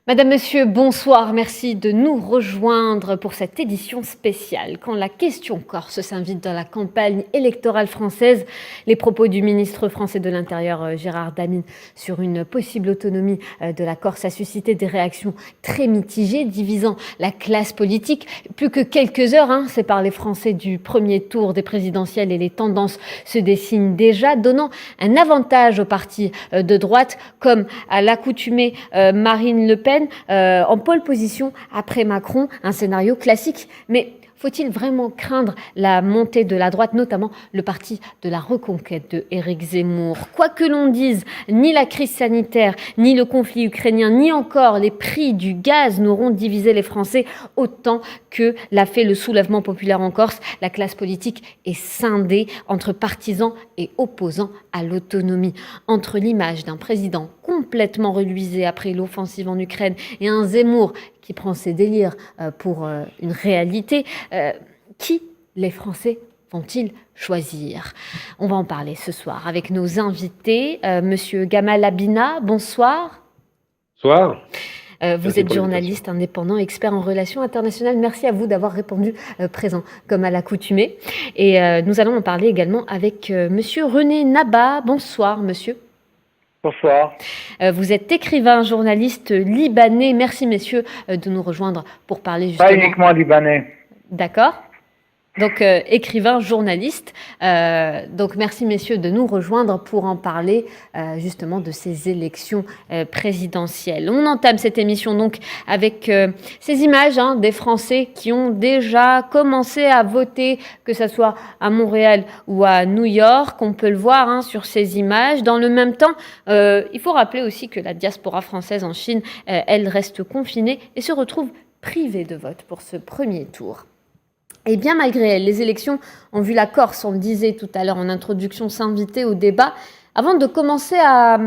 Madame, Monsieur, bonsoir. Merci de nous rejoindre pour cette édition spéciale. Quand la question Corse s'invite dans la campagne électorale française, les propos du ministre français de l'Intérieur Gérard Darmanin sur une possible autonomie de la Corse a suscité des réactions très mitigées, divisant la classe politique. Plus que quelques heures séparent les Français du premier tour des présidentielles et les tendances se dessinent déjà, donnant un avantage aux partis de droite, comme à l'accoutumée Marine Le Pen en pole position après Macron, un scénario classique. Mais faut-il vraiment craindre la montée de la droite, notamment le parti de la reconquête de Éric Zemmour? Quoi que l'on dise, ni la crise sanitaire, ni le conflit ukrainien, ni encore les prix du gaz n'auront divisé les Français autant que l'a fait le soulèvement populaire en Corse. La classe politique est scindée entre partisans et opposants à l'autonomie. Entre l'image d'un président complètement reluisé après l'offensive en Ukraine et un Zemmour qui prend ses délires pour une réalité, qui les Français vont-ils choisir? On va en parler ce soir avec nos invités. Monsieur Gamal Abina, bonsoir. Bonsoir. Vous êtes journaliste indépendant, expert en relations internationales. Merci à vous d'avoir répondu présent, comme à l'accoutumée. Et nous allons en parler également avec monsieur René Naba. Bonsoir, monsieur. Bonsoir. Vous êtes écrivain, journaliste libanais. Merci, messieurs, de nous rejoindre pour parler justement... Pas uniquement libanais. D'accord. Donc, écrivain, journaliste. Donc, merci, messieurs, de nous rejoindre pour en parler justement de ces élections présidentielles. On entame cette émission donc avec ces images des Français qui ont déjà commencé à voter, que ce soit à Montréal ou à New York. On peut le voir sur ces images. Dans le même temps, il faut rappeler aussi que la diaspora française en Chine, elle reste confinée et se retrouve privée de vote pour ce premier tour. Et bien malgré elle, les élections ont vu la Corse, on le disait tout à l'heure en introduction, s'inviter au débat. Avant de commencer à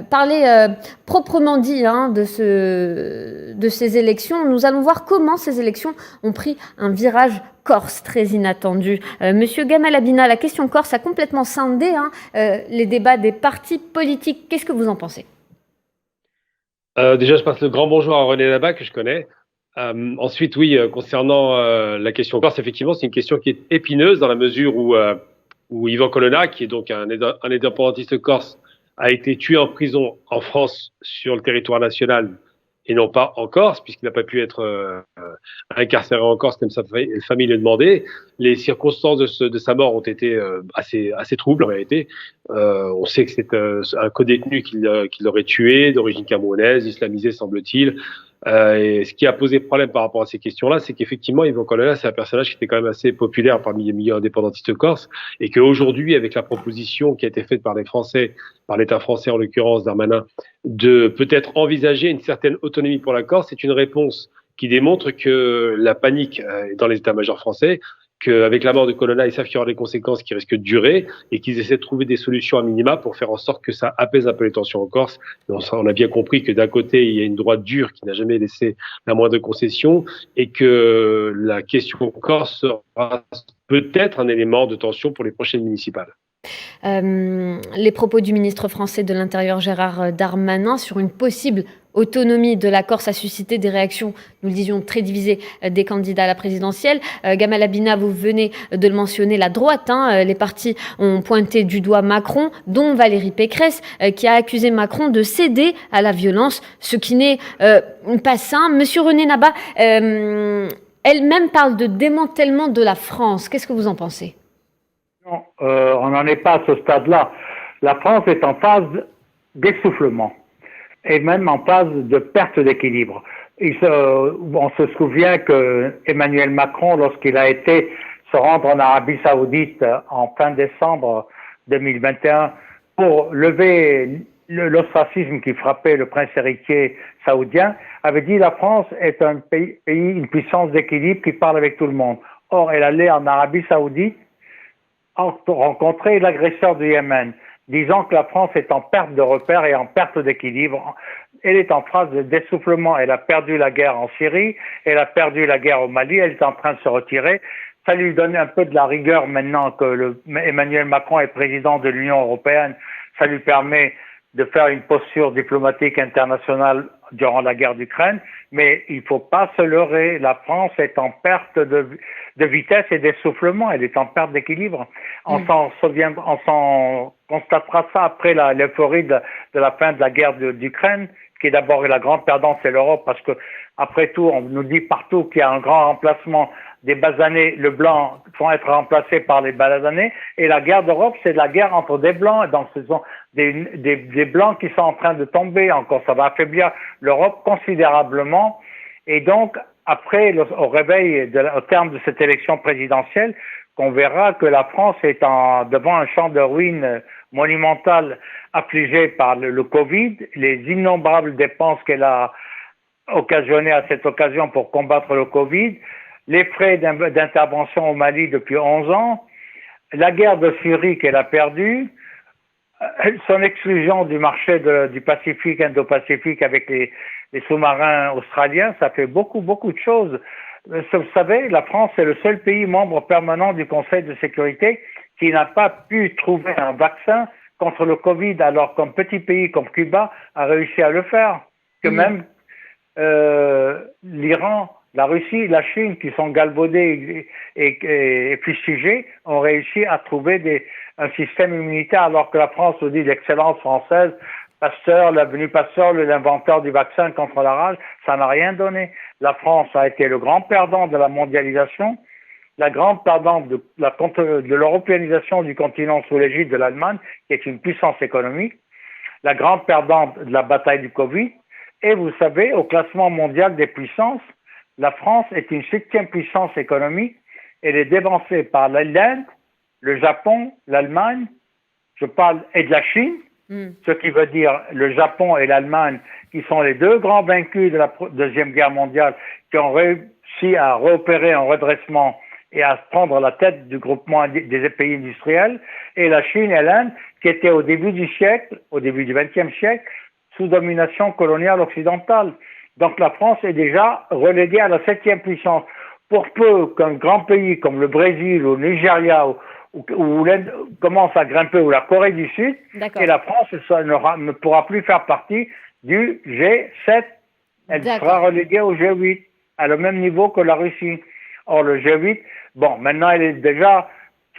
parler proprement dit de ces élections, nous allons voir comment ces élections ont pris un virage corse très inattendu. Monsieur Gamal Abina, la question corse a complètement scindé les débats des partis politiques. Qu'est-ce que vous en pensez? Déjà, je passe le grand bonjour à René Naba, que je connais. Ensuite, oui, concernant la question corse, effectivement, c'est une question qui est épineuse dans la mesure où Yvan Colonna, qui est donc un indépendantiste corse, a été tué en prison en France sur le territoire national et non pas en Corse, puisqu'il n'a pas pu être incarcéré en Corse comme sa famille le demandait. Les circonstances de sa mort ont été assez troubles en réalité. On sait que c'est un codétenu qui l'aurait tué, d'origine camerounaise, islamisé semble-t-il. Et ce qui a posé problème par rapport à ces questions-là, c'est qu'effectivement, Yvan Colonna, c'est un personnage qui était quand même assez populaire parmi les milieux indépendantistes corses, et qu'aujourd'hui, avec la proposition qui a été faite par les Français, par l'État français en l'occurrence, Darmanin, de peut-être envisager une certaine autonomie pour la Corse, c'est une réponse qui démontre que la panique dans les états-majors français, qu'avec la mort de Colonna, ils savent qu'il y aura des conséquences qui risquent de durer et qu'ils essaient de trouver des solutions à minima pour faire en sorte que ça apaise un peu les tensions en Corse. On a bien compris que d'un côté, il y a une droite dure qui n'a jamais laissé la moindre concession et que la question corse sera peut-être un élément de tension pour les prochaines municipales. Les propos du ministre français de l'Intérieur Gérard Darmanin sur une possible autonomie de la Corse a suscité des réactions, nous le disions, très divisées des candidats à la présidentielle. Gamal Abina, vous venez de le mentionner, la droite, les partis ont pointé du doigt Macron, dont Valérie Pécresse, qui a accusé Macron de céder à la violence, ce qui n'est pas sain. Monsieur René Naba, elle-même parle de démantèlement de la France. Qu'est-ce que vous en pensez? Non, on n'en est pas à ce stade-là. La France est en phase d'essoufflement et même en phase de perte d'équilibre. On se souvient que Emmanuel Macron, lorsqu'il a été se rendre en Arabie Saoudite en fin décembre 2021 pour lever l'ostracisme qui frappait le prince héritier saoudien, avait dit la France est un pays, une puissance d'équilibre qui parle avec tout le monde. Or, elle allait en Arabie Saoudite rencontrer l'agresseur du Yémen, disant que la France est en perte de repères et en perte d'équilibre. Elle est en phase de dessoufflement. Elle a perdu la guerre en Syrie, elle a perdu la guerre au Mali, elle est en train de se retirer. Ça lui donne un peu de la rigueur maintenant que Emmanuel Macron est président de l'Union européenne. Ça lui permet de faire une posture diplomatique internationale durant la guerre d'Ukraine, mais il ne faut pas se leurrer. La France est en perte de vitesse et d'essoufflement. Elle est en perte d'équilibre. On s'en constatera ça après l'euphorie de la fin de la guerre d'Ukraine, qui est d'abord la grande perdante, c'est l'Europe, parce que après tout, on nous dit partout qu'il y a un grand remplacement des basanés. Le blanc vont être remplacés par les basanés. Et la guerre d'Europe, c'est la guerre entre des blancs. Donc, ce sont des blancs qui sont en train de tomber encore. Ça va affaiblir l'Europe considérablement. Et donc, après, au réveil, au terme de cette élection présidentielle, qu'on verra que la France est devant un champ de ruines monumental affligé par le Covid, les innombrables dépenses qu'elle a occasionnées à cette occasion pour combattre le Covid, les frais d'intervention au Mali depuis 11 ans, la guerre de Syrie qu'elle a perdue, son exclusion du marché du Pacifique, Indo-Pacifique avec les sous-marins australiens, ça fait beaucoup de choses. Vous savez, la France est le seul pays membre permanent du Conseil de sécurité qui n'a pas pu trouver un vaccin contre le Covid, alors qu'un petit pays comme Cuba a réussi à le faire. Que même l'Iran, la Russie, la Chine, qui sont galvaudés et fustigés, ont réussi à trouver un système immunitaire, alors que la France nous dit l'excellence française. Pasteur, l'avenue Pasteur, l'inventeur du vaccin contre la rage, ça n'a rien donné. La France a été le grand perdant de la mondialisation, la grande perdante de l'européanisation du continent sous l'égide de l'Allemagne, qui est une puissance économique, la grande perdante de la bataille du Covid. Et vous savez, au classement mondial des puissances, la France est une 7e puissance économique. Elle est dévancée par l'Inde, le Japon, l'Allemagne, et de la Chine. Ce qui veut dire le Japon et l'Allemagne, qui sont les deux grands vaincus de la Deuxième Guerre mondiale, qui ont réussi à réopérer un redressement et à prendre la tête du groupement des pays industriels, et la Chine et l'Inde, qui étaient au début du XXe siècle, sous domination coloniale occidentale. Donc la France est déjà reléguée à la 7e puissance. Pour peu qu'un grand pays comme le Brésil ou le Nigeria où l'Inde commence à grimper, ou la Corée du Sud, et la France ne pourra plus faire partie du G7. Elle sera reléguée au G8, à le même niveau que la Russie. Or, le G8, maintenant, elle est déjà,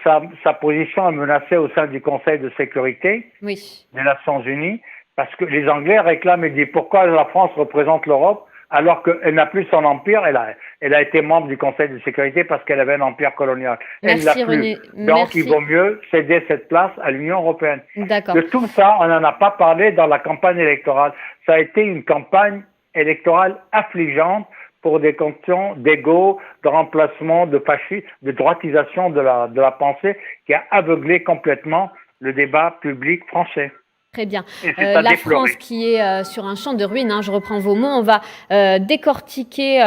sa position est menacée au sein du Conseil de sécurité des Nations Unies, parce que les Anglais réclament et disent pourquoi la France représente l'Europe alors qu'elle n'a plus son empire. Elle a été membre du Conseil de sécurité parce qu'elle avait un empire colonial. Merci, elle l'a plus. Donc, il vaut mieux céder cette place à l'Union européenne. D'accord. De tout ça, on n'en a pas parlé dans la campagne électorale. Ça a été une campagne électorale affligeante pour des questions d'ego, de remplacement, de fascisme, de droitisation de la pensée qui a aveuglé complètement le débat public français. Très bien. La France qui est sur un champ de ruines, je reprends vos mots, on va décortiquer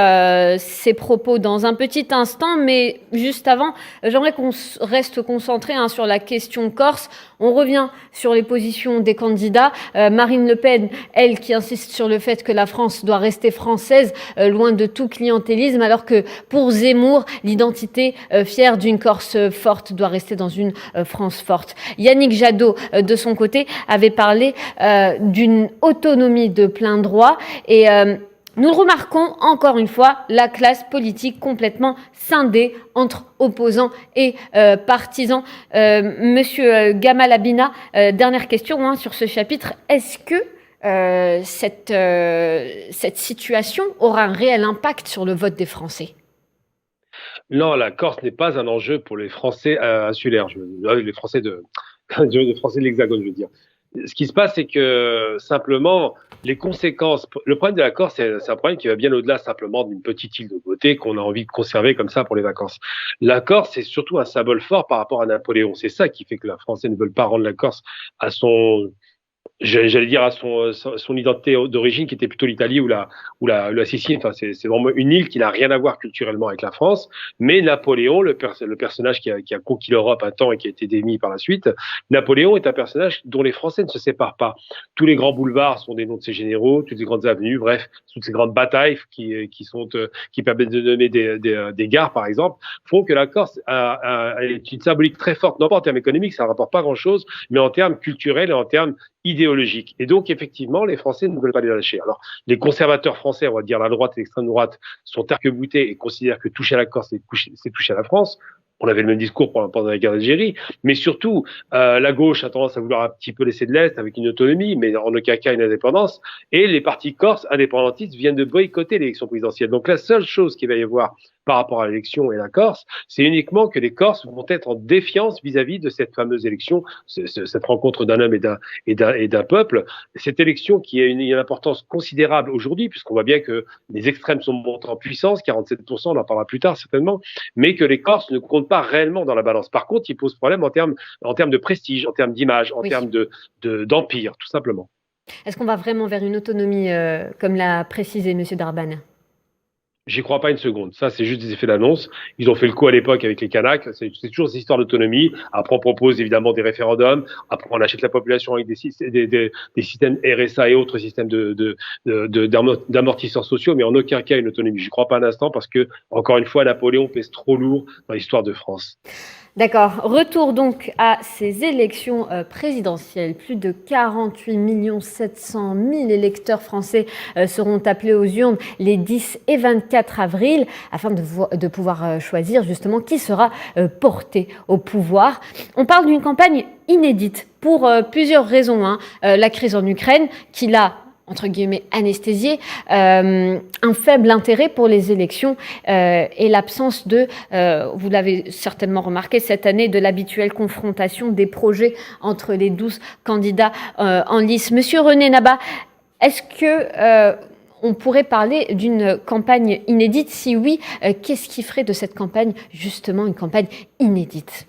ces propos dans un petit instant, mais juste avant, j'aimerais qu'on reste concentré sur la question corse. On revient sur les positions des candidats. Marine Le Pen, elle, qui insiste sur le fait que la France doit rester française, loin de tout clientélisme, alors que pour Zemmour, l'identité fière d'une Corse forte doit rester dans une France forte. Yannick Jadot, de son côté, avait parlé d'une autonomie de plein droit et nous remarquons encore une fois la classe politique complètement scindée entre opposants et partisans. Monsieur Gamal Abina, dernière question sur ce chapitre. Est-ce que cette situation aura un réel impact sur le vote des Français ? Non, la Corse n'est pas un enjeu pour les Français insulaires, les Français les Français de l'Hexagone, je veux dire. Ce qui se passe, c'est que simplement, les conséquences. Le problème de la Corse, c'est un problème qui va bien au-delà simplement d'une petite île de beauté qu'on a envie de conserver comme ça pour les vacances. La Corse, c'est surtout un symbole fort par rapport à Napoléon. C'est ça qui fait que les Français ne veulent pas rendre la Corse à son. J'allais dire à son identité d'origine qui était plutôt l'Italie ou la Sicile. Enfin, c'est vraiment une île qui n'a rien à voir culturellement avec la France. Mais Napoléon, le personnage qui a conquis l'Europe un temps et qui a été démis par la suite, Napoléon est un personnage dont les Français ne se séparent pas. Tous les grands boulevards sont des noms de ses généraux, toutes les grandes avenues, bref, toutes ces grandes batailles qui permettent de donner des gares, par exemple, font que la Corse est une symbolique très forte, non pas en termes économiques, ça ne rapporte pas grand-chose, mais en termes culturels et en termes idéologiques idéologiques. Et donc, effectivement, les Français ne veulent pas les lâcher. Alors, les conservateurs français, on va dire la droite et l'extrême droite, sont arc-boutés et considèrent que toucher à la Corse, c'est toucher à la France. On avait le même discours pendant la guerre d'Algérie, mais surtout, la gauche a tendance à vouloir un petit peu laisser de l'Est avec une autonomie, mais en aucun cas une indépendance, et les partis corses indépendantistes viennent de boycotter l'élection présidentielle. Donc la seule chose qu'il va y avoir par rapport à l'élection et la Corse, c'est uniquement que les Corses vont être en défiance vis-à-vis de cette fameuse élection, cette rencontre d'un homme et d'un peuple. Cette élection qui a une importance considérable aujourd'hui, puisqu'on voit bien que les extrêmes sont montés en puissance, 47%, on en parlera plus tard certainement, mais que les Corses ne comptent pas réellement dans la balance. Par contre, ils posent problème en termes de prestige, en termes d'image, en termes d'empire, tout simplement. Est-ce qu'on va vraiment vers une autonomie, comme l'a précisé M. Darban? J'y crois pas une seconde. Ça, c'est juste des effets d'annonce. Ils ont fait le coup à l'époque avec les Kanaks. C'est toujours ces histoires d'autonomie. Après, on propose évidemment des référendums. Après, on achète la population avec des systèmes RSA et autres systèmes d'amortisseurs sociaux, mais en aucun cas une autonomie. J'y crois pas un instant parce que, encore une fois, Napoléon pèse trop lourd dans l'histoire de France. D'accord. Retour donc à ces élections présidentielles. Plus de 48 700 000 électeurs français seront appelés aux urnes les 10 et 24 avril afin de pouvoir choisir justement qui sera porté au pouvoir. On parle d'une campagne inédite pour plusieurs raisons. La crise en Ukraine qui l'a entre guillemets anesthésié, un faible intérêt pour les élections et l'absence vous l'avez certainement remarqué cette année, de l'habituelle confrontation des projets entre les 12 candidats en lice. Monsieur René Nabat, est-ce que on pourrait parler d'une campagne inédite? Si oui, qu'est-ce qui ferait de cette campagne justement une campagne inédite?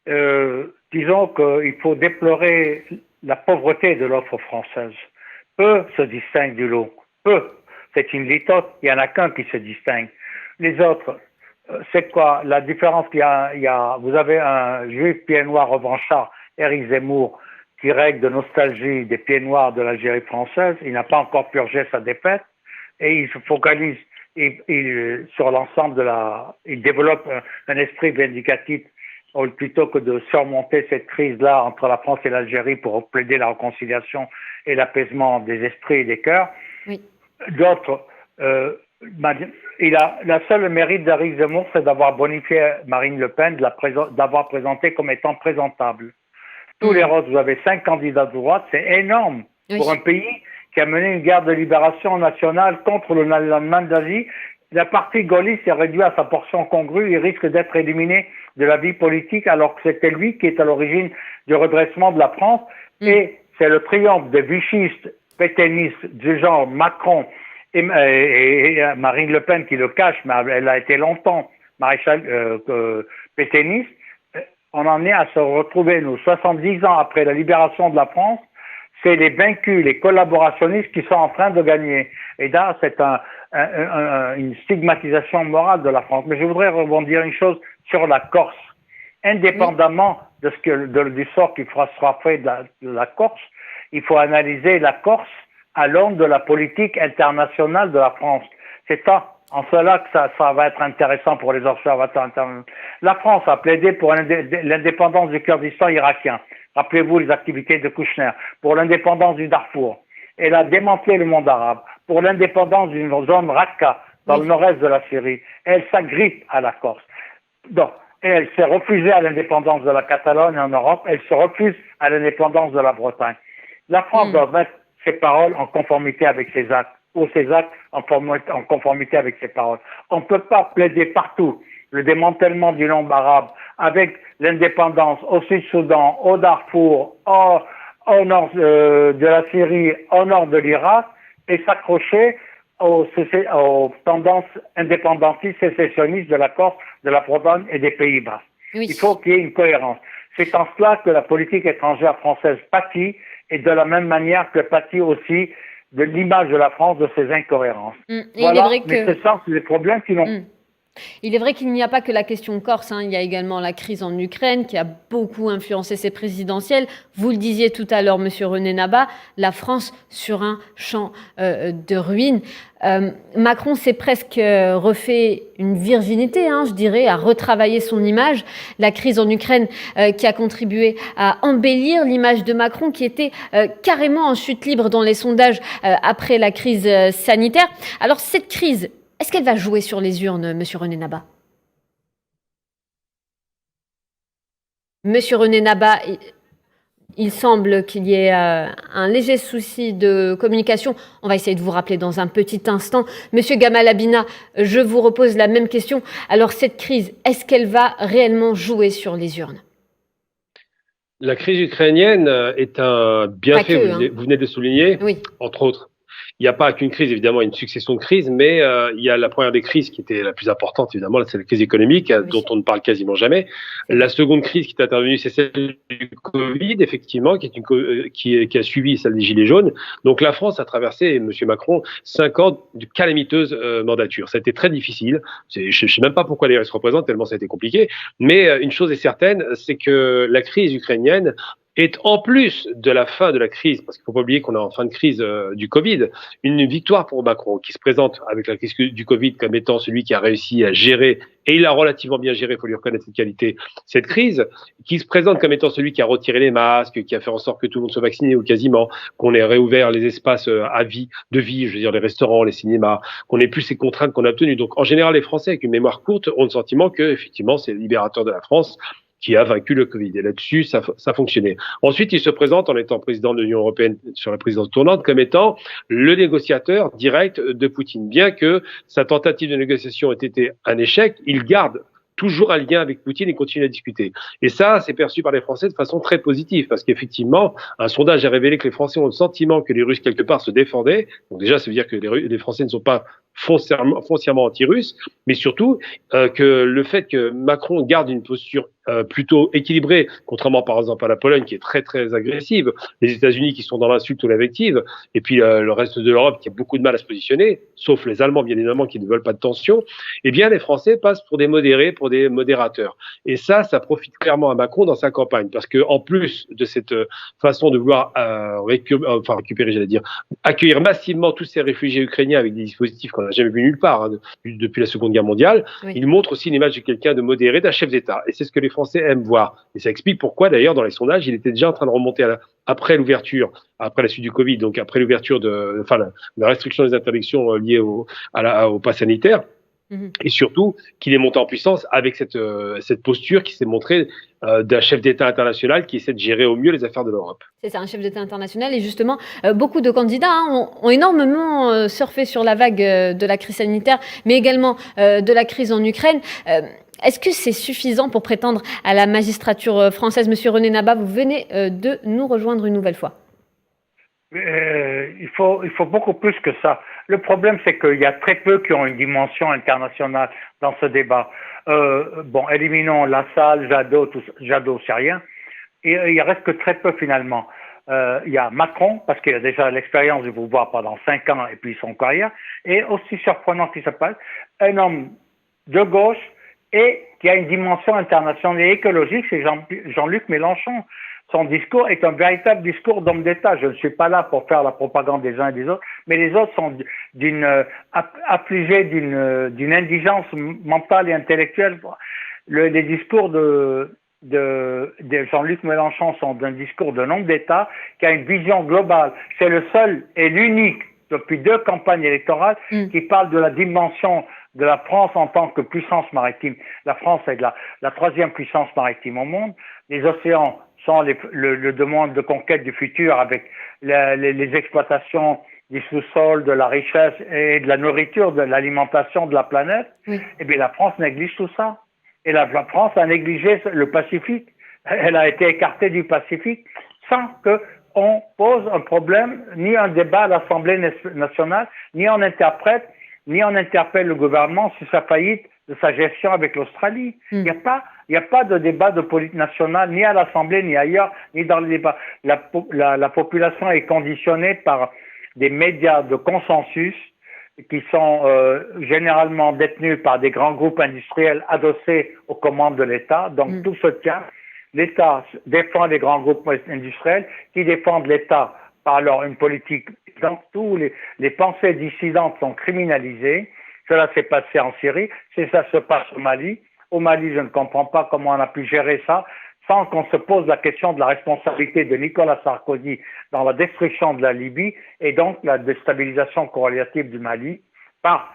Disons qu'il faut déplorer la pauvreté de l'offre française. Peu se distinguent du lot. Peu. C'est une litote. Il n'y en a qu'un qui se distingue. Les autres, c'est quoi la différence qu'il y a, vous avez un juif pied noir revanchard, Éric Zemmour, qui règle de nostalgie des pieds noirs de l'Algérie française. Il n'a pas encore purgé sa défaite et il se focalise sur l'ensemble il développe un esprit vindicatif plutôt que de surmonter cette crise-là entre la France et l'Algérie pour plaider la réconciliation et l'apaisement des esprits et des cœurs. Oui. D'autres, la seule mérite d'Éric Zemmour, c'est d'avoir bonifié Marine Le Pen, d'avoir présenté comme étant présentable. Tous les autres, vous avez 5 candidats de droite, c'est énorme pour un pays qui a mené une guerre de libération nationale contre l'Allemagne nazie. Le parti gaulliste est réduit à sa portion congrue, il risque d'être éliminé de la vie politique alors que c'était lui qui est à l'origine du redressement de la France. Et c'est le triomphe des vichistes, pétainistes du genre Macron et Marine Le Pen qui le cache, mais elle a été longtemps maréchal pétainiste. On en est à se retrouver, nous, 70 ans après la libération de la France, c'est les vaincus, les collaborationnistes qui sont en train de gagner. Et là, c'est une stigmatisation morale de la France. Mais je voudrais rebondir une chose sur la Corse. Indépendamment du sort qui sera fait de la Corse, il faut analyser la Corse à l'aune de la politique internationale de la France. C'est en cela que ça va être intéressant pour les observateurs internationaux. La France a plaidé pour l'indépendance du Kurdistan irakien. Rappelez-vous les activités de Kouchner. Pour l'indépendance du Darfour. Elle a démantelé le monde arabe. Pour l'indépendance d'une zone Raqqa, dans le nord-est de la Syrie. Elle s'agrippe à la Corse. Donc, elle s'est refusée à l'indépendance de la Catalogne en Europe. Elle se refuse à l'indépendance de la Bretagne. La France doit mettre ses paroles en conformité avec ses actes. Ou ses actes en conformité avec ses paroles. On ne peut pas plaider partout le démantèlement du monde arabe avec l'indépendance au Sud-Soudan, au Darfour, au nord de la Syrie, au nord de l'Irak et s'accrocher aux tendances indépendantistes sécessionnistes de la Corse, de la Bretagne et des Pays-Bas. Oui. Il faut qu'il y ait une cohérence. C'est en cela que la politique étrangère française pâtit et de la même manière que pâtit aussi de l'image de la France, de ses incohérences. Voilà, mais c'est ça, c'est des problèmes qui n'ont... Il est vrai qu'il n'y a pas que la question corse, il y a également la crise en Ukraine qui a beaucoup influencé ces présidentielles. Vous le disiez tout à l'heure, Monsieur René Nabat, la France sur un champ de ruines. Macron s'est presque refait une virginité, je dirais, à retravailler son image. La crise en Ukraine qui a contribué à embellir l'image de Macron qui était carrément en chute libre dans les sondages après la crise sanitaire. Alors cette crise, est-ce qu'elle va jouer sur les urnes, Monsieur René Nabat? Monsieur René Nabat, il semble qu'il y ait un léger souci de communication. On va essayer de vous rappeler dans un petit instant. Monsieur Gamal Abina, je vous repose la même question. Alors cette crise, est-ce qu'elle va réellement jouer sur les urnes? La crise ukrainienne est un bienfait, vous venez de le souligner, oui. Entre autres. Il n'y a pas qu'une crise, évidemment, une succession de crises, mais il y a la première des crises qui était la plus importante, évidemment, c'est la crise économique, oui, dont on ne parle quasiment jamais. La seconde crise qui est intervenue, c'est celle du Covid, effectivement, qui a suivi celle des Gilets jaunes. Donc la France a traversé, M. Macron, 5 ans de calamiteuse mandature. Ça a été très difficile. Je ne sais même pas pourquoi les se représentent, tellement ça a été compliqué. Mais une chose est certaine, c'est que la crise ukrainienne est en plus de la fin de la crise, parce qu'il ne faut pas oublier qu'on est en fin de crise du Covid, une victoire pour Macron qui se présente avec la crise du Covid comme étant celui qui a réussi à gérer, et il a relativement bien géré, il faut lui reconnaître cette qualité, cette crise, qui se présente comme étant celui qui a retiré les masques, qui a fait en sorte que tout le monde soit vacciné ou quasiment, qu'on ait réouvert les espaces de vie, je veux dire les restaurants, les cinémas, qu'on ait plus ces contraintes qu'on a obtenues. Donc en général, les Français avec une mémoire courte ont le sentiment que effectivement c'est le libérateur de la France qui a vaincu le Covid. Et là-dessus, ça fonctionnait. Ensuite, il se présente en étant président de l'Union européenne sur la présidence tournante comme étant le négociateur direct de Poutine. Bien que sa tentative de négociation ait été un échec, il garde toujours un lien avec Poutine et continue à discuter. Et ça, c'est perçu par les Français de façon très positive, parce qu'effectivement, un sondage a révélé que les Français ont le sentiment que les Russes, quelque part, se défendaient. Donc déjà, ça veut dire que les Français ne sont pas foncièrement anti-russes, mais surtout que le fait que Macron garde une posture plutôt équilibrée, contrairement par exemple à la Pologne qui est très très agressive, les États-Unis qui sont dans l'insulte ou l'invective, et puis le reste de l'Europe qui a beaucoup de mal à se positionner, sauf les Allemands bien évidemment qui ne veulent pas de tension, eh bien les Français passent pour des modérés, pour des modérateurs. Et ça profite clairement à Macron dans sa campagne, parce que en plus de cette façon de vouloir récupérer, j'allais dire, accueillir massivement tous ces réfugiés ukrainiens avec des dispositifs qu'on n'a jamais vu nulle part depuis la Seconde Guerre mondiale, oui. Il montre aussi l'image de quelqu'un de modéré, d'un chef d'État. Et c'est ce que les Français aiment voir. Et ça explique pourquoi, d'ailleurs, dans les sondages, il était déjà en train de remonter après l'ouverture, après la suite du Covid, donc après l'ouverture la restriction des interdictions liées au pass sanitaire. Et surtout qu'il est monté en puissance avec cette posture qui s'est montrée d'un chef d'État international qui essaie de gérer au mieux les affaires de l'Europe. C'est ça, un chef d'État international. Et justement, beaucoup de candidats ont énormément surfé sur la vague de la crise sanitaire, mais également de la crise en Ukraine. Est-ce que c'est suffisant pour prétendre à la magistrature française? Monsieur René Nabat, vous venez de nous rejoindre une nouvelle fois. Il faut beaucoup plus que ça. Le problème, c'est qu'il y a très peu qui ont une dimension internationale dans ce débat. Éliminons Lassalle, Jadot, c'est rien. Et il reste que très peu finalement. Il y a Macron, parce qu'il a déjà l'expérience du pouvoir pendant 5 ans et puis son carrière, et aussi surprenant qu'il se passe, un homme de gauche et qui a une dimension internationale et écologique, c'est Jean-Luc Mélenchon. Son discours est un véritable discours d'homme d'État. Je ne suis pas là pour faire la propagande des uns et des autres, mais les autres sont affligés d'une indigence mentale et intellectuelle. Les discours de Jean-Luc Mélenchon sont d'un discours d'un homme d'État qui a une vision globale. C'est le seul et l'unique depuis 2 campagnes électorales qui parle de la dimension de la France en tant que puissance maritime. La France est la 3e puissance maritime au monde. Les océans sont le demande de conquête du futur avec les exploitations du sous-sol, de la richesse et de la nourriture, de l'alimentation de la planète. Oui. Et bien la France néglige tout ça. Et la France a négligé le Pacifique. Elle a été écartée du Pacifique sans qu'on pose un problème, ni un débat à l'Assemblée nationale, ni on interprète, ni on interpelle le gouvernement sur sa faillite de sa gestion avec l'Australie. Il n'y a pas de débat de politique nationale, ni à l'Assemblée, ni ailleurs, ni dans les débats. La population est conditionnée par des médias de consensus qui sont généralement détenus par des grands groupes industriels adossés aux commandes de l'État. Donc tout se tient. L'État défend les grands groupes industriels qui défendent l'État par alors une politique. Donc tous les pensées dissidentes sont criminalisées. Cela s'est passé en Syrie, ça se passe au Mali. Au Mali, je ne comprends pas comment on a pu gérer ça sans qu'on se pose la question de la responsabilité de Nicolas Sarkozy dans la destruction de la Libye et donc la déstabilisation corrélative du Mali par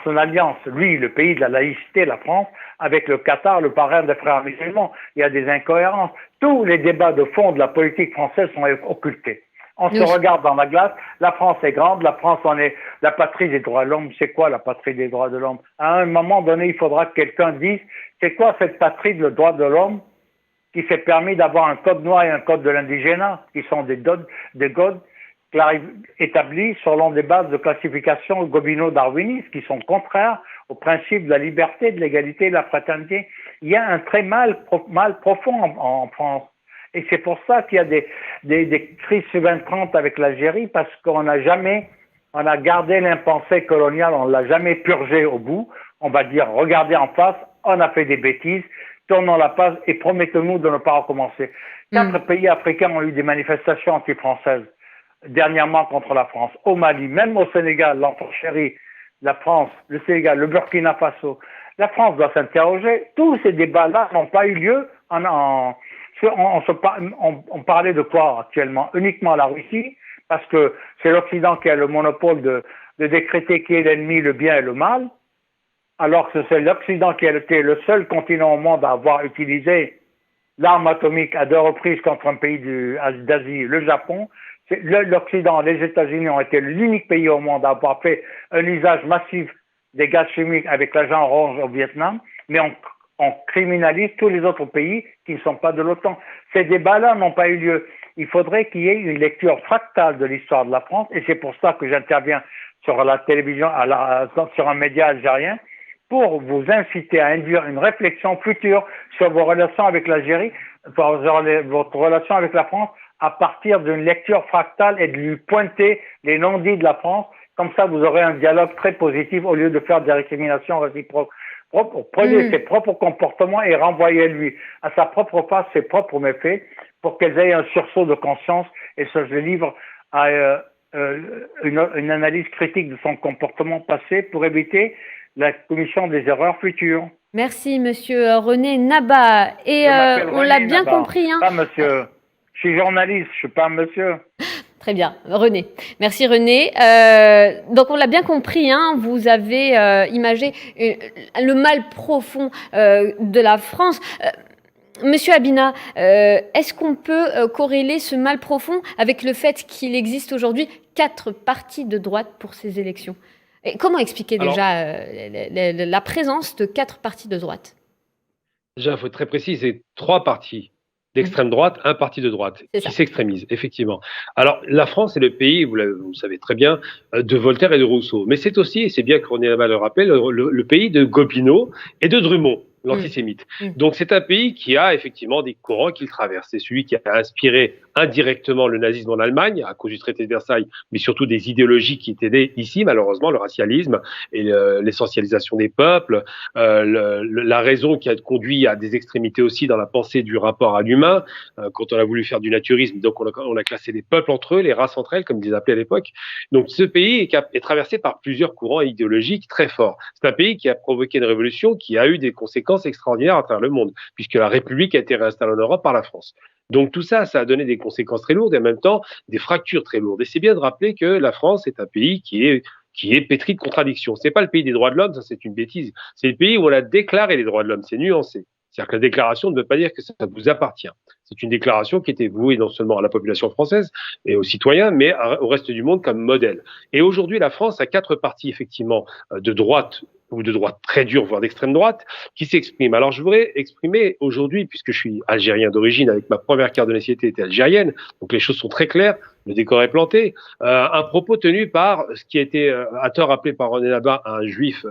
son alliance, lui, le pays de la laïcité, la France, avec le Qatar, le parrain des frères musulmans. Il y a des incohérences. Tous les débats de fond de la politique française sont occultés. On se regarde dans la glace, la France est grande, la France en est la patrie des droits de l'homme. C'est quoi la patrie des droits de l'homme? À un moment donné, il faudra que quelqu'un dise, c'est quoi cette patrie de droits de l'homme qui s'est permis d'avoir un code noir et un code de l'indigénat, qui sont des codes établis selon des bases de classification gobino-darwinistes qui sont contraires aux principes de la liberté, de l'égalité et de la fraternité. Il y a un très mal profond en France. Et c'est pour ça qu'il y a des crises subentrantes avec l'Algérie, parce qu'on on a gardé l'impensé colonial, on l'a jamais purgé au bout. On va dire, regardez en face, on a fait des bêtises, tournons la page et promettons-nous de ne pas recommencer. 4 pays africains ont eu des manifestations anti-françaises dernièrement contre la France. Au Mali, même au Sénégal, l'enfant chéri, la France, le Sénégal, le Burkina Faso. La France doit s'interroger. Tous ces débats-là n'ont pas eu lieu on parlait de quoi actuellement? Uniquement la Russie, parce que c'est l'Occident qui a le monopole de décréter qui est l'ennemi, le bien et le mal, alors que c'est l'Occident qui a été le seul continent au monde à avoir utilisé l'arme atomique à 2 reprises contre un pays d'Asie, le Japon. L'Occident, les États-Unis ont été l'unique pays au monde à avoir fait un usage massif des gaz chimiques avec l'agent orange au Vietnam, mais on criminalise tous les autres pays qui ne sont pas de l'OTAN. Ces débats-là n'ont pas eu lieu. Il faudrait qu'il y ait une lecture fractale de l'histoire de la France, et c'est pour ça que j'interviens sur la télévision, sur un média algérien, pour vous inciter à induire une réflexion future sur vos relations avec l'Algérie, votre relation avec la France, à partir d'une lecture fractale et de lui pointer les non-dits de la France. Comme ça, vous aurez un dialogue très positif au lieu de faire des récriminations réciproques. Prenez ses propres comportements et renvoyez-lui à sa propre face ses propres méfaits pour qu'elles aient un sursaut de conscience et se livre à une analyse critique de son comportement passé pour éviter la commission des erreurs futures. Merci, monsieur René Naba. Et on l'a bien compris. Pas monsieur. Je suis journaliste, je ne suis pas un monsieur. Très bien, René. Merci René. Donc on l'a bien compris, vous avez imagé le mal profond de la France. Monsieur Abina, est-ce qu'on peut corréler ce mal profond avec le fait qu'il existe aujourd'hui 4 partis de droite pour ces élections? Et comment expliquer déjà la présence de 4 partis de droite? Déjà, il faut être très précis, c'est 3 partis d'extrême droite, un parti de droite qui s'extrémise, effectivement. Alors, la France est le pays, vous le savez très bien, de Voltaire et de Rousseau. Mais c'est aussi, et c'est bien que René Naba le rappelle, le pays de Gobineau et de Drummond, l'antisémite. Donc, c'est un pays qui a effectivement des courants qu'il traverse. C'est celui qui a inspiré indirectement le nazisme en Allemagne, à cause du traité de Versailles, mais surtout des idéologies qui étaient nées ici, malheureusement, le racialisme et l'essentialisation des peuples, la raison qui a conduit à des extrémités aussi dans la pensée du rapport à l'humain, quand on a voulu faire du naturisme, donc on a classé les peuples entre eux, les races entre elles, comme ils les appelaient à l'époque. Donc ce pays est traversé par plusieurs courants idéologiques très forts. C'est un pays qui a provoqué une révolution qui a eu des conséquences extraordinaires à travers le monde, puisque la République a été réinstallée en Europe par la France. Donc tout ça, ça a donné des conséquences très lourdes et en même temps des fractures très lourdes. Et c'est bien de rappeler que la France est un pays qui est pétri de contradictions. C'est pas le pays des droits de l'homme, ça c'est une bêtise. C'est le pays où on a déclaré les droits de l'homme, c'est nuancé. C'est-à-dire que la déclaration ne veut pas dire que ça vous appartient. C'est une déclaration qui était vouée non seulement à la population française et aux citoyens, mais au reste du monde comme modèle. Et aujourd'hui, la France a 4 partis effectivement de droite ou de droite très dure, voire d'extrême droite, qui s'expriment. Alors je voudrais exprimer aujourd'hui, puisque je suis algérien d'origine, avec ma première carte de nationalité était algérienne, donc les choses sont très claires, le décor est planté. Un propos tenu par ce qui a été à tort appelé par René Labat un juif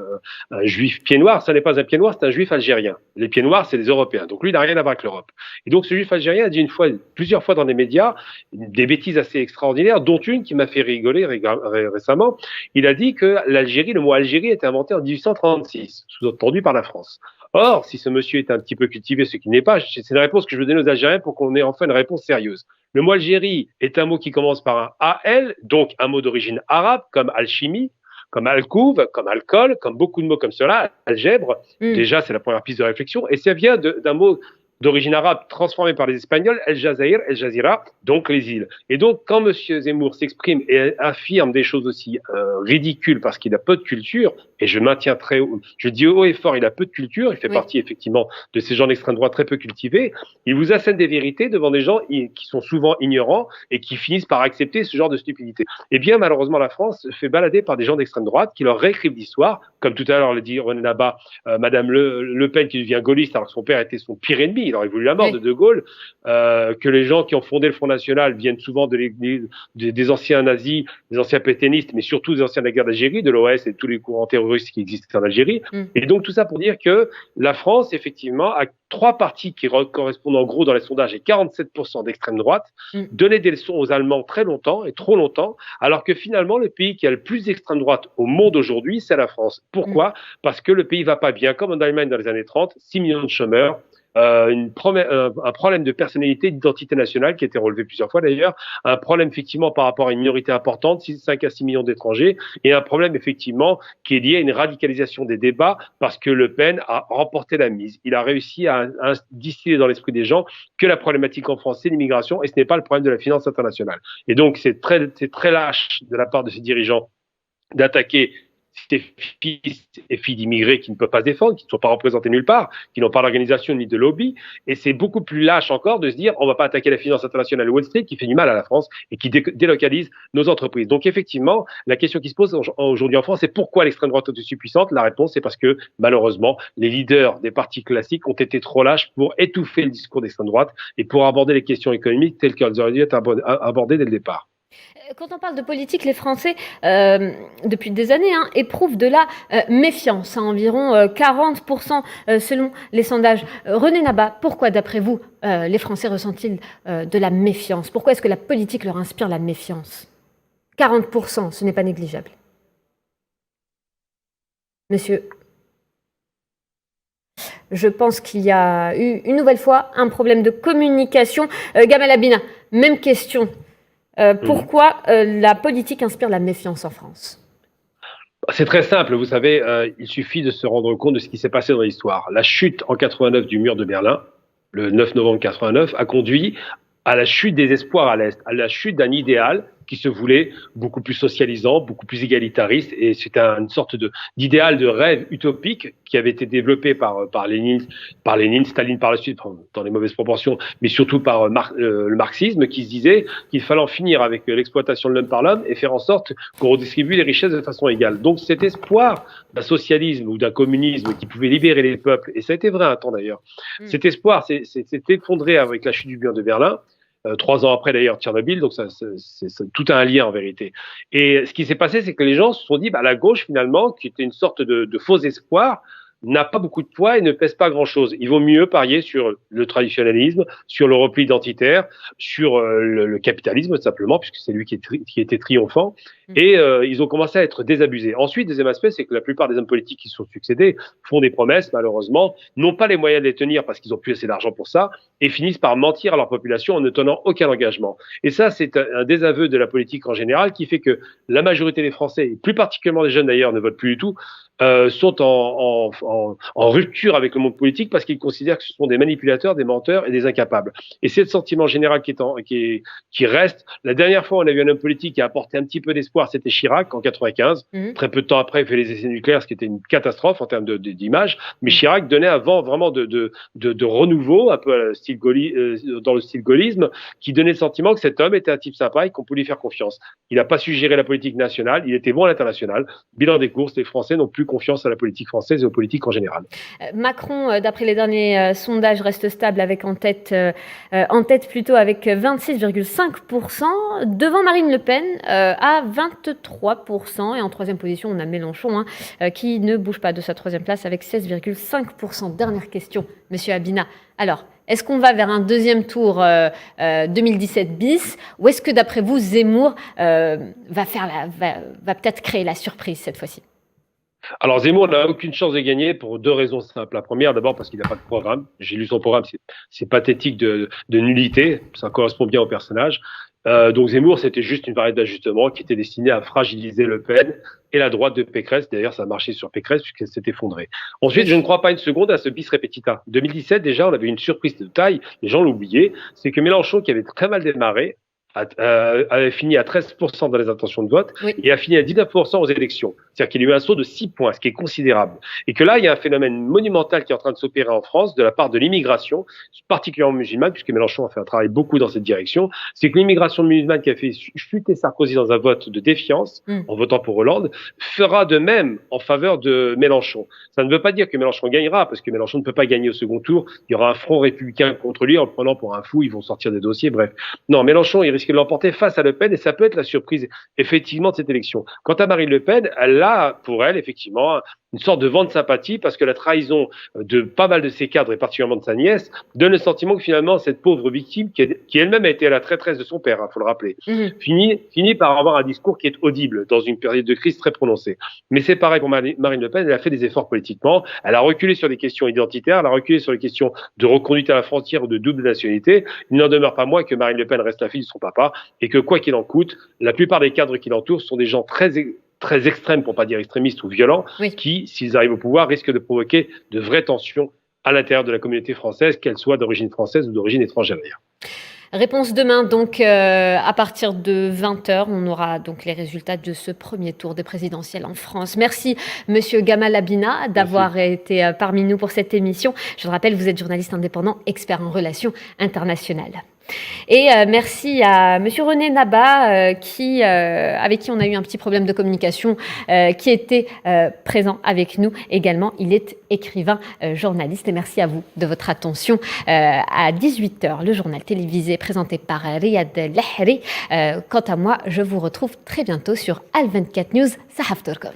pied noir. Ça n'est pas un pied noir, c'est un juif algérien. Les pieds noirs, c'est les Européens. Donc lui, il n'a rien à voir avec l'Europe. Et donc ce juif algérien a dit plusieurs fois dans les médias des bêtises assez extraordinaires, dont une qui m'a fait rigoler récemment. Il a dit que le mot Algérie était inventé en 1836, sous-entendu par la France. Or, si ce monsieur est un petit peu cultivé, ce qui n'est pas, c'est une réponse que je veux donner aux Algériens pour qu'on ait enfin une réponse sérieuse. Le mot Algérie est un mot qui commence par un AL, donc un mot d'origine arabe, comme alchimie, comme alcouve, comme alcool, comme beaucoup de mots comme cela, algèbre. Déjà, c'est la première piste de réflexion. Et ça vient d'un mot d'origine arabe transformé par les Espagnols, El Jazair, El Jazira, donc les îles. Et donc, quand M. Zemmour s'exprime et affirme des choses aussi ridicules parce qu'il a peu de culture, et je maintiens je dis haut et fort, il a peu de culture, il fait partie effectivement de ces gens d'extrême droite très peu cultivés, il vous assène des vérités devant des gens qui sont souvent ignorants et qui finissent par accepter ce genre de stupidité. Eh bien, malheureusement, la France se fait balader par des gens d'extrême droite qui leur réécrivent l'histoire, comme tout à l'heure l'a dit René Labat, Madame Le Pen qui devient gaulliste alors que son père était son pire ennemi. Il aurait voulu la mort de Gaulle, que les gens qui ont fondé le Front National viennent souvent des anciens nazis, des anciens pétainistes, mais surtout des anciens de la guerre d'Algérie, de l'OS et de tous les courants terroristes qui existaient en Algérie. Et donc tout ça pour dire que la France, effectivement, a 3 partis qui correspondent en gros dans les sondages et 47% d'extrême droite, donnaient des leçons aux Allemands très longtemps et trop longtemps, alors que finalement le pays qui a le plus d'extrême droite au monde aujourd'hui, c'est la France. Pourquoi ? Parce que le pays va pas bien, comme en Allemagne dans les années 30, 6 millions de chômeurs, un problème de personnalité, d'identité nationale qui a été relevé plusieurs fois d'ailleurs, un problème effectivement par rapport à une minorité importante, 5 à 6 millions d'étrangers, et un problème effectivement qui est lié à une radicalisation des débats parce que Le Pen a remporté la mise. Il a réussi à distiller dans l'esprit des gens que la problématique en France c'est l'immigration et ce n'est pas le problème de la finance internationale. Et donc c'est très lâche de la part de ces dirigeants d'attaquer ces fils et filles d'immigrés qui ne peuvent pas se défendre, qui ne sont pas représentés nulle part, qui n'ont pas d'organisation ni de lobby. Et c'est beaucoup plus lâche encore de se dire on ne va pas attaquer la finance internationale Wall Street qui fait du mal à la France et qui délocalise nos entreprises. Donc effectivement, la question qui se pose aujourd'hui en France, c'est pourquoi l'extrême droite est aussi puissante ? La réponse, c'est parce que malheureusement, les leaders des partis classiques ont été trop lâches pour étouffer le discours d'extrême droite et pour aborder les questions économiques telles qu'elles auraient dû être abordées dès le départ. Quand on parle de politique, les Français, depuis des années, éprouvent de la méfiance, environ 40% selon les sondages. René Labat, pourquoi, d'après vous, les Français ressentent-ils de la méfiance ? Pourquoi est-ce que la politique leur inspire la méfiance ? 40%, ce n'est pas négligeable. Monsieur, je pense qu'il y a eu une nouvelle fois un problème de communication. Gamal Abina, même question. Pourquoi la politique inspire la méfiance en France ? C'est très simple, vous savez, il suffit de se rendre compte de ce qui s'est passé dans l'histoire. La chute en 89 du mur de Berlin, le 9 novembre 89, a conduit à la chute des espoirs à l'Est, à la chute d'un idéal qui se voulait beaucoup plus socialisant, beaucoup plus égalitariste, et c'était une sorte d'idéal de rêve utopique qui avait été développé par Lénine, Staline par la suite, dans les mauvaises proportions, mais surtout par le marxisme, qui se disait qu'il fallait en finir avec l'exploitation de l'homme par l'homme et faire en sorte qu'on redistribue les richesses de façon égale. Donc cet espoir d'un socialisme ou d'un communisme qui pouvait libérer les peuples, et ça a été vrai un temps d'ailleurs, cet espoir s'est effondré avec la chute du mur de Berlin, 3 ans après d'ailleurs Tchernobyl, donc c'est tout un lien en vérité. Et ce qui s'est passé, c'est que les gens se sont dit, la gauche finalement, qui était une sorte de faux espoir, n'a pas beaucoup de poids et ne pèse pas grand-chose. Il vaut mieux parier sur le traditionnalisme, sur le repli identitaire, sur le capitalisme simplement, puisque c'est lui qui était triomphant. Et ils ont commencé à être désabusés. Ensuite, deuxième aspect, c'est que la plupart des hommes politiques qui se sont succédés font des promesses, malheureusement, n'ont pas les moyens de les tenir parce qu'ils n'ont plus assez d'argent pour ça, et finissent par mentir à leur population en ne tenant aucun engagement. Et ça, c'est un désaveu de la politique en général qui fait que la majorité des Français, et plus particulièrement des jeunes d'ailleurs, ne votent plus du tout, sont en rupture avec le monde politique parce qu'ils considèrent que ce sont des manipulateurs, des menteurs et des incapables. Et c'est le sentiment général qui reste. La dernière fois, on a vu un homme politique qui a apporté un petit peu d'espoir, c'était Chirac en 95. Très peu de temps après, il fait les essais nucléaires, ce qui était une catastrophe en termes d'image. Mais Chirac donnait un vent vraiment de renouveau, un peu dans le style gaullisme, qui donnait le sentiment que cet homme était un type sympa et qu'on pouvait lui faire confiance. Il n'a pas su gérer la politique nationale, il était bon à l'international. Bilan des courses, les Français n'ont plus plus confiance à la politique française et aux politiques en général. Macron, d'après les derniers sondages, reste stable avec en tête plutôt avec 26,5%, devant Marine Le Pen à 23%. Et en troisième position, on a Mélenchon qui ne bouge pas de sa troisième place avec 16,5%. Dernière question, Monsieur Abina. Alors, est-ce qu'on va vers un deuxième tour 2017 bis, ou est-ce que d'après vous, Zemmour va peut-être créer la surprise cette fois-ci? Alors Zemmour n'a aucune chance de gagner pour deux raisons simples. La première, d'abord parce qu'il n'a pas de programme. J'ai lu son programme, c'est pathétique de nullité. Ça correspond bien au personnage. Donc Zemmour, c'était juste une variable d'ajustement qui était destinée à fragiliser Le Pen et la droite de Pécresse. D'ailleurs, ça a marché sur Pécresse puisqu'elle s'est effondrée. Ensuite, je ne crois pas une seconde à ce bis repetita. 2017, déjà, on avait une surprise de taille. Les gens l'oubliaient. C'est que Mélenchon, qui avait très mal démarré, avait fini à 13% dans les intentions de vote et a fini à 19% aux élections. C'est-à-dire qu'il y a eu un saut de 6 points, ce qui est considérable. Et que là, il y a un phénomène monumental qui est en train de s'opérer en France de la part de l'immigration, particulièrement musulmane, puisque Mélenchon a fait un travail beaucoup dans cette direction. C'est que l'immigration musulmane qui a fait chuter Sarkozy dans un vote de défiance, en votant pour Hollande, fera de même en faveur de Mélenchon. Ça ne veut pas dire que Mélenchon gagnera, parce que Mélenchon ne peut pas gagner au second tour. Il y aura un front républicain contre lui en le prenant pour un fou, ils vont sortir des dossiers, bref. Non, Mélenchon, il risque de l'emporter face à Le Pen et ça peut être la surprise, effectivement, de cette élection. Quant à Marine Le Pen, elle a, pour elle, effectivement, une sorte de vent de sympathie parce que la trahison de pas mal de ses cadres et particulièrement de sa nièce donne le sentiment que finalement cette pauvre victime qui elle-même a été à la traîtresse de son père, faut le rappeler, finit par avoir un discours qui est audible dans une période de crise très prononcée. Mais c'est pareil pour Marine Le Pen, elle a fait des efforts politiquement, elle a reculé sur des questions identitaires, elle a reculé sur les questions de reconduite à la frontière ou de double nationalité. Il n'en demeure pas moins que Marine Le Pen reste la fille de son papa et que quoi qu'il en coûte, la plupart des cadres qui l'entourent sont des gens très extrêmes, pour pas dire extrémistes ou violents, qui, s'ils arrivent au pouvoir, risquent de provoquer de vraies tensions à l'intérieur de la communauté française, qu'elle soit d'origine française ou d'origine étrangère d'ailleurs. Réponse demain, donc à partir de 20h, on aura donc les résultats de ce premier tour des présidentielles en France. Merci Monsieur Gamal Abina d'avoir été parmi nous pour cette émission. Je le rappelle, vous êtes journaliste indépendant, expert en relations internationales. Et merci à Monsieur René Naba, avec qui on a eu un petit problème de communication, qui était présent avec nous également. Il est écrivain, journaliste. Et merci à vous de votre attention. À 18h, le journal télévisé présenté par Riyad Lahri. Quant à moi, je vous retrouve très bientôt sur Al 24 News. Sahaf Turkom.